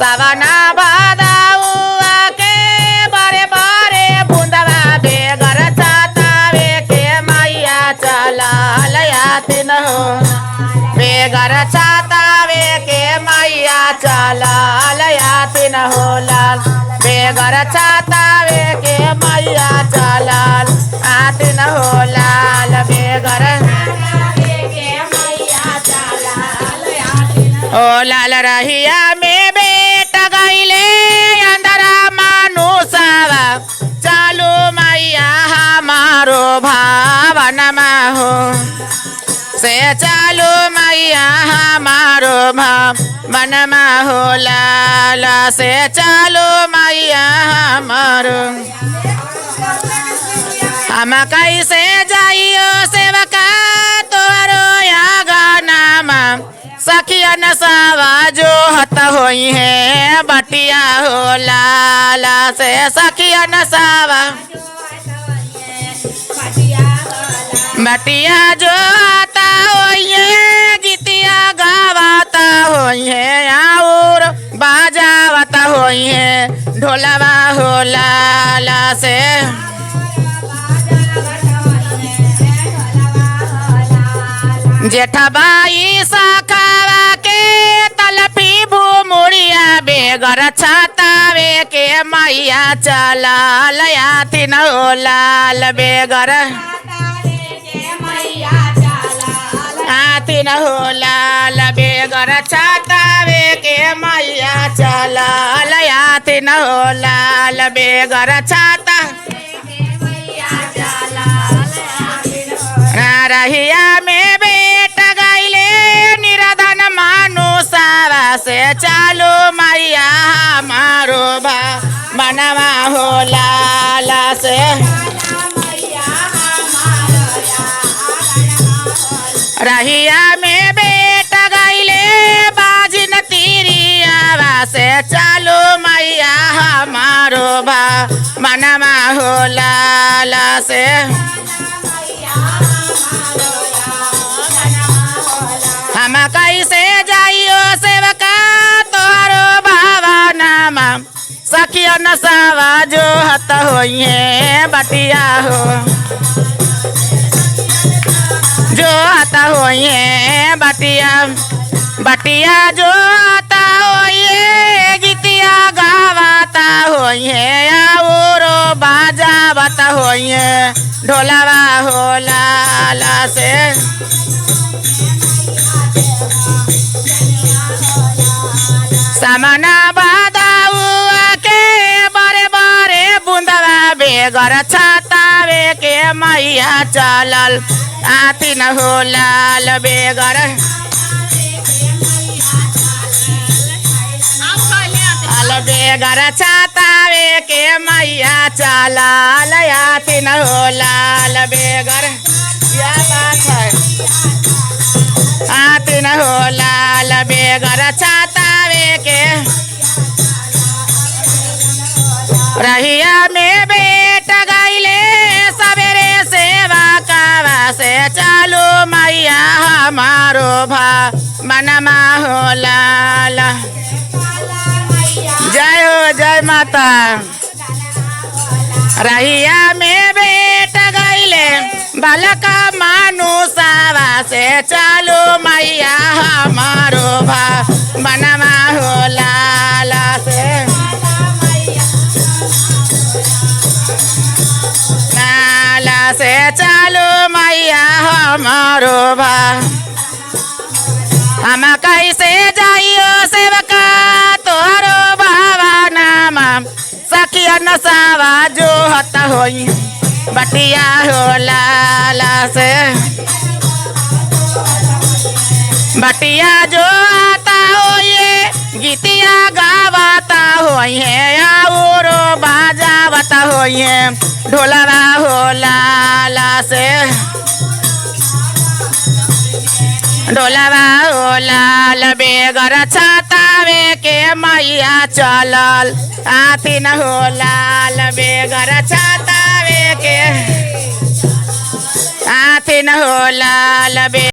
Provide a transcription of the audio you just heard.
सवना भादउआ के बारे बारे बूंदवा बेगर छातावे के मैया चलल आथिन हो बेगर छातावे के मैया चलल आथिन हो लाल बेगर छातावे के मैया चलल आथिन हो लाल बेगर ओ लाल रहिया में बेटा गईले अंदरा मानुसावा चालू मैया हमारो भावनमा हो से चालू मैया हमारो भावनमा हो लाला से चालू मैया हमारो हम कैसे जाइयो सेवका तोरो या गानामा सखियन सावा जो हत होई है बटिया हो लाला से सखियन सावा बटिया जो आता होई है गीतिया गावाता होई है और बाजावता होई है ढोलवा हो लाला से जेठबाई साखावा के तलफी भूमुड़िया बेगर छातावे के मैया चलल आथिन हो लाल बेगर आथिन हो लाल बेगर छातावे के मैया चलल आथिन हो लाल बेगर छाता रहिया में बेटा गईले निराधन मानुसावा से चालू मैया हमारो मनवा हो लाला से रहिया में बेटा गईले बाजिन तीरियावा से चालू मैया हमारो मनवा हो लाला से हम कैसे जाइयो सेवका तोरो भावनामा सखियन सावा जो हत होई है बटिया हो जो हत होई है बटिया बटिया जो हता होई है गीतिया गावाता होई है और बाजावता होई है ढोलवा हो लाला से समना बादाउआ के बारे बारे बूंदवा बेगर छातावे के मैया चलल आथिन हो लाल बेगर बेगर छातावे के मैया चलल आथिन हो लाल बेगर क्या बात है आथिन हो लाल बेगर छातावे के रहिया में बेटा गईले सवेरे सेवा कावा से चालू मैया हमारो मनमा हो लाला जय हो जय माता रहिया में बेटा गईले बालका मानुसावा से चालू मैया हमारो मनवा हो लाला से लाला से चालू मैया हमारो हम कैसे जाइयो सेवका तोरो भावनामा सखियन सावा जो हत होई बटिया हो लाला से बटिया जो आता होइए गीतिया गावाता होइए और बाजावता होइए ढोलवा हो लाला से ढोलवा हो लाल बेगर छातावे के मैया चलल आथिन हो लाल बेगर छातावे के आथिन हो लाल